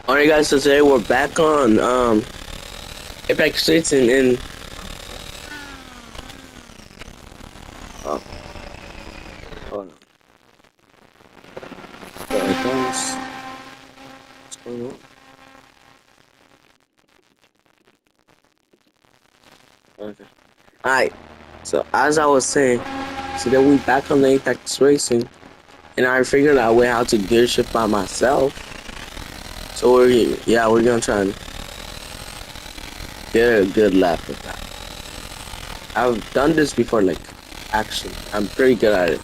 Alright guys, so today we're back on Apex Streets and oh hold on. Yeah, guys, what's going on? Okay. Alright, so as I was saying, so then we back on the Apex Racing and I figured out a way how to gear shift by myself. So we're gonna try and get a good lap with that. I've done this before, like actually. I'm pretty good at it.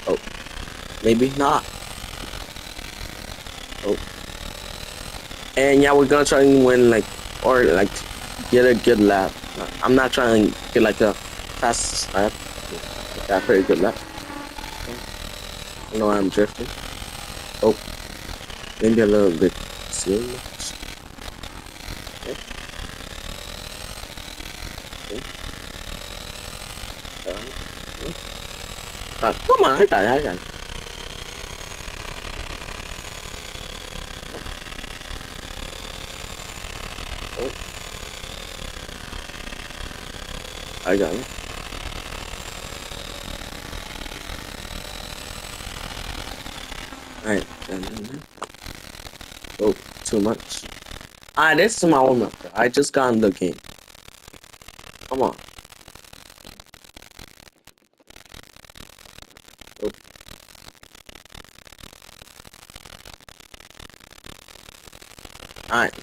Oh, maybe not. Oh. And yeah, we're gonna try and win or get a good lap. I'm not trying to get like a fast lap. Got a pretty good lap. I know I'm drifting. Oh, maybe a little bit serious. Okay. Okay. Okay. Come on, I got it. Oh, I got it. Alright. Oh, too much. This is my warm up. I just got in the game. Come on. Oh, alright.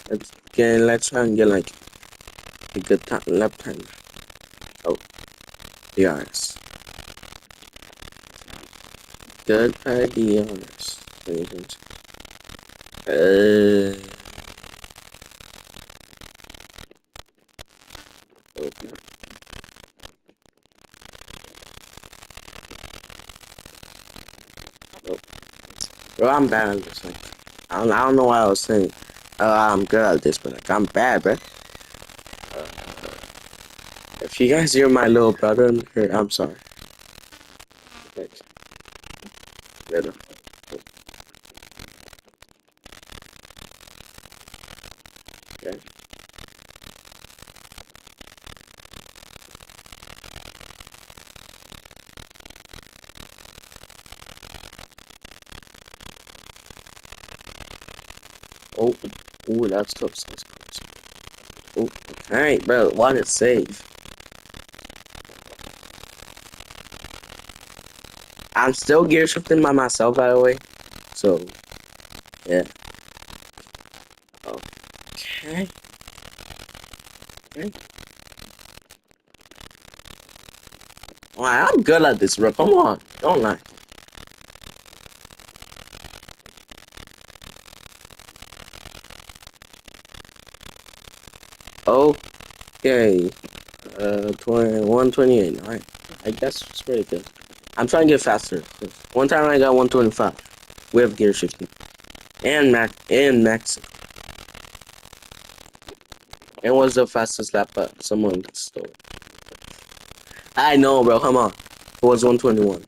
Let's try and get like a good time, lap time. Oh, yes. Good ideas. Uh, okay. Oh, bro, I'm bad at this. Like, I don't know what I was saying. I'm good at this, but like, I'm bad, bro. Uh, if you guys hear my little brother in here, I'm sorry. Thanks. Better. Okay. Oh, ooh, that's tough. Oh, alright, bro. What is save? I'm still gear shifting by myself, by the way. So, yeah. Okay. Okay. Alright, I'm good at this, bro. Come on. Don't lie. Okay. 128. Alright. I guess it's pretty good. I'm trying to get faster. One time I got 125 with gear shifting. And Max. It was the fastest lap, but someone stole it. I know, bro. Come on. It was 121.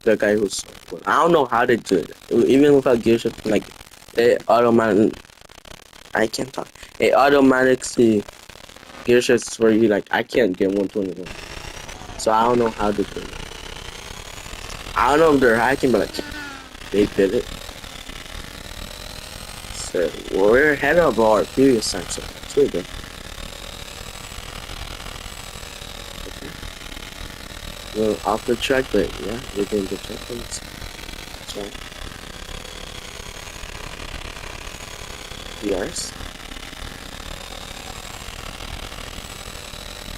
The guy who stole it. I don't know how they do it. Even without gear shifting, like, they automatically. I can't talk. It automatically gear shifts for you. Like, I can't get 121. So I don't know how to do it. I don't know if they're hacking, but like, they did it. So we're ahead of our previous time, so it's really good. Okay. Well, off the track, but yeah, we're doing the checkpoints. That's right. Yours.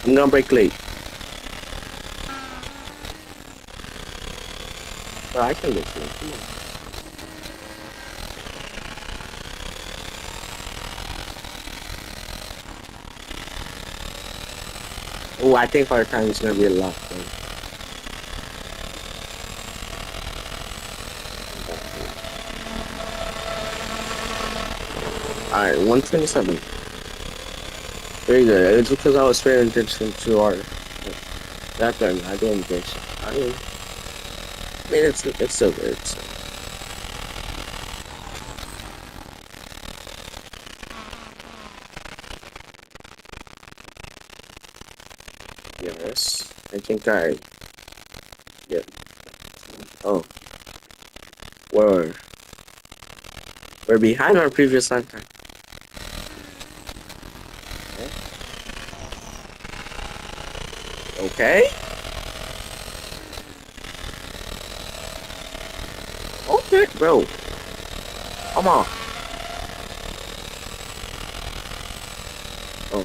I'm gonna break late. But I can break late. Come on. Oh, I think our time is gonna be a lot. Alright, 127. Very good. It's because I was paying attention to our background. I didn't get it. I mean, it's still good. So. think yeah. Oh, we're we're behind our previous lifetime. Okay. Okay, bro. Come on. Oh,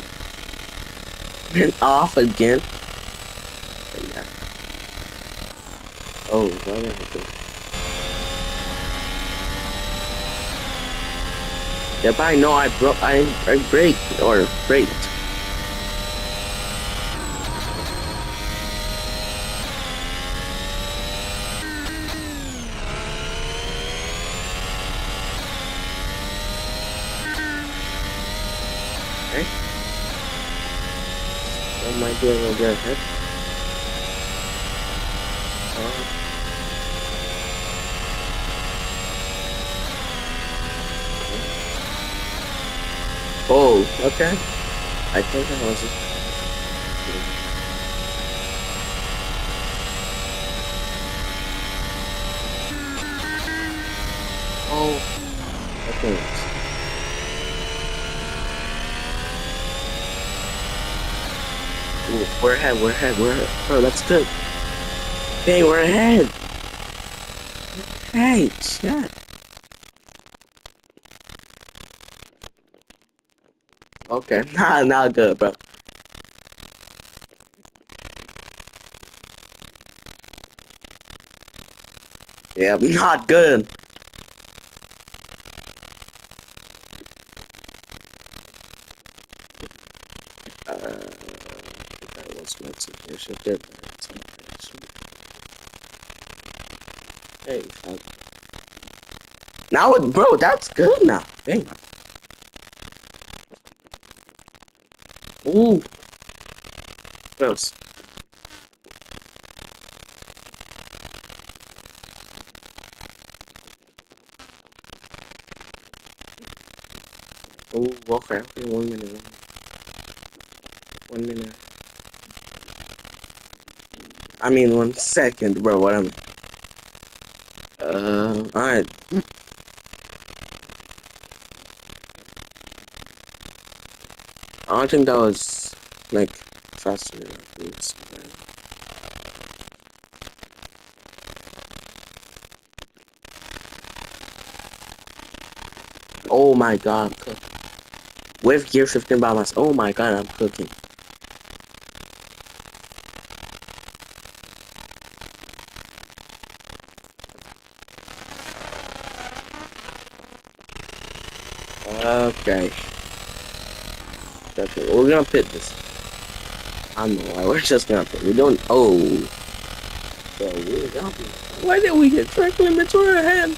been off again. Yeah. Oh, what did I do? Yep, I know. I break or break. Okay. What am I doing over there? Oh, okay. I think I was. Oh, okay. Ooh, we're ahead. We're ahead. We're ahead. Bro, that's good. Hey, we're ahead. Hey, shit. Okay, not good, bro. Yeah, not good. That was my suggestion. Hey, now, bro, that's good now. Dang. Ooh, close. Ooh, okay. Okay, 1 minute. 1 minute. I mean, 1 second, bro. What I mean. Alright. I don't think that was like faster than this. Oh my god, with gear shifting by myself. Oh my god, I'm cooking. Okay. Okay, we're gonna pit this. I don't know why we're just gonna pit. We don't. Oh. So we're gonna. Why did we get track limits? We're ahead.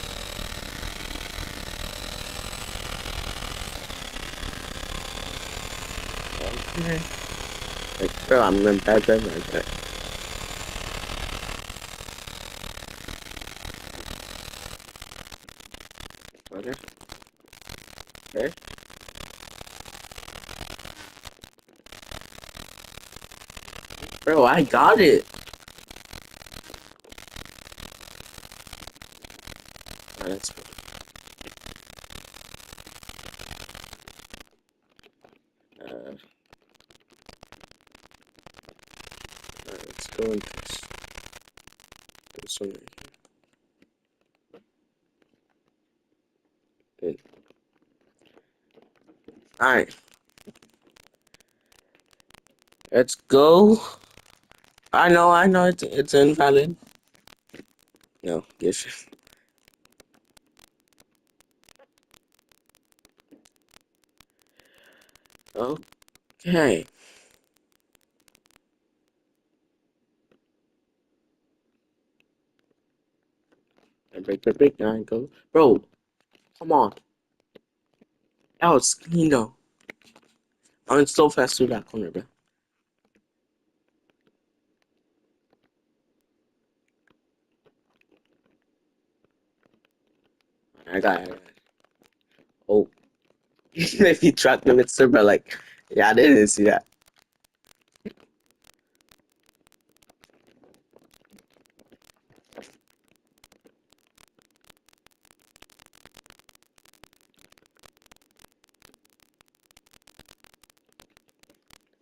Okay. Like, bro, I'm in bad like that. Okay. Okay. Bro, I got it. Oh, that's good. Let's go into this one right here. Good. Alright. Let's go. I know, it's invalid. No, yes. Okay. I break, now I go. Bro, come on. That was clean though. I went so fast through that corner, bro. I got it. Oh. If you track limits, bro, like, yeah, I didn't see that.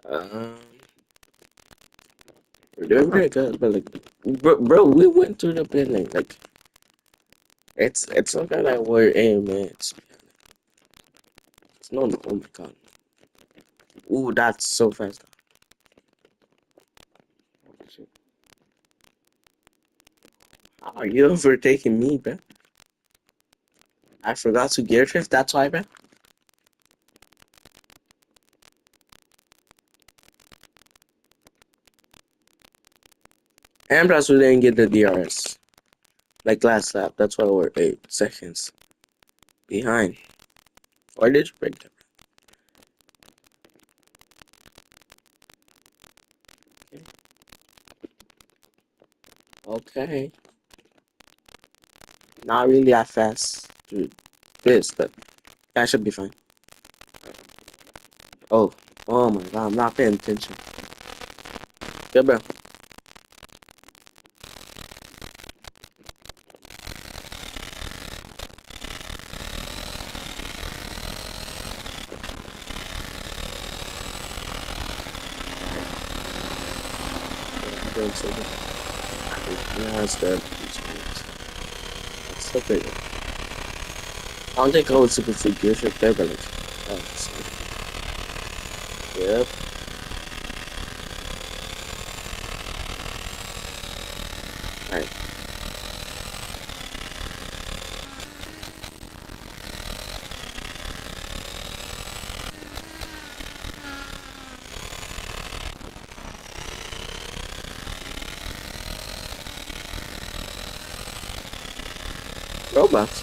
Um, we're doing pretty good, but like, bro, we went through the building. Like, it's not like we're aiming. It's no, no. Oh my god. Ooh, that's so fast. How are you overtaking me, bro? I forgot to gear shift. That's why, bro. And plus, we didn't get the DRS like last lap. That's why we're 8 seconds behind. Why did you break that? Okay. Not really that fast to this, but that should be fine. Oh, oh my god, I'm not paying attention. Good, bro. I'm doing so good. Yeah, that's good. That's so good. I don't think I would super free gear shift there, but like, oh, yep. Alright. Robots.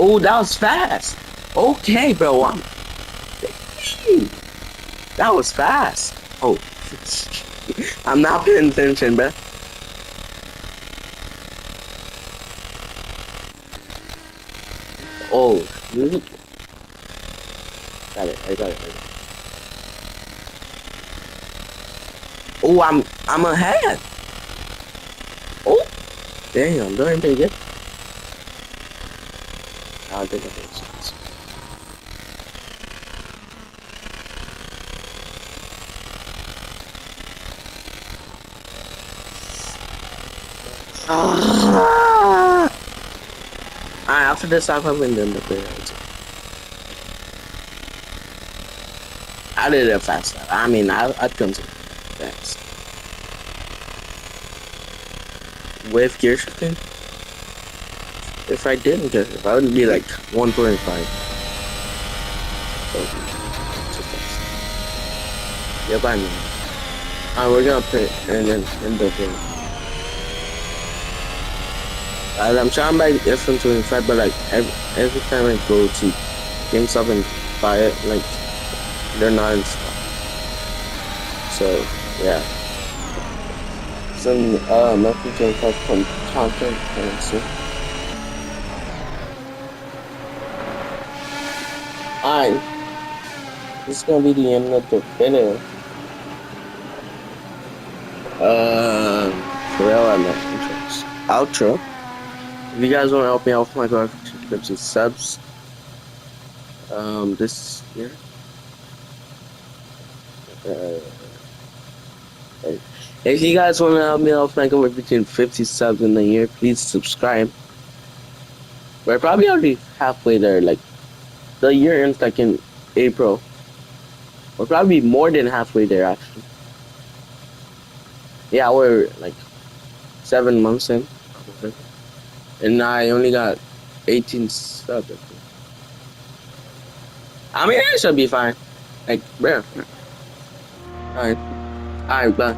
Oh, that was fast. Okay, bro. That was fast. Oh, I'm not paying attention, bro. Oh, got it. I got it. Oh, I'm ahead. Oh, dang, I'm doing pretty good. I think I think so. Ah! Alright, after this, I'll probably end the video. I did it fast. I mean, I'd consider it fast. With gear shifting? If I didn't gear shift, I would be like 125. So, too fast. Yep, I know. Alright, we're gonna put it and then end the video. I'm trying by F125, but like every time I go to GameStop and buy it, like they're not in stock. So yeah, some F125 content soon. Alright, this is gonna be the end of the video. Pharrell and the outro. If you guys want to help me out with my goal, subscription subs. This year. If you guys want to help me out with my goal between 50 subs in a year, please subscribe. We're probably already halfway there. Like the year ends like in April. We're probably more than halfway there actually. Yeah, we're like 7 months in. And I only got 18 subs. I mean, it should be fine. Like, bro. Alright. Alright, bye.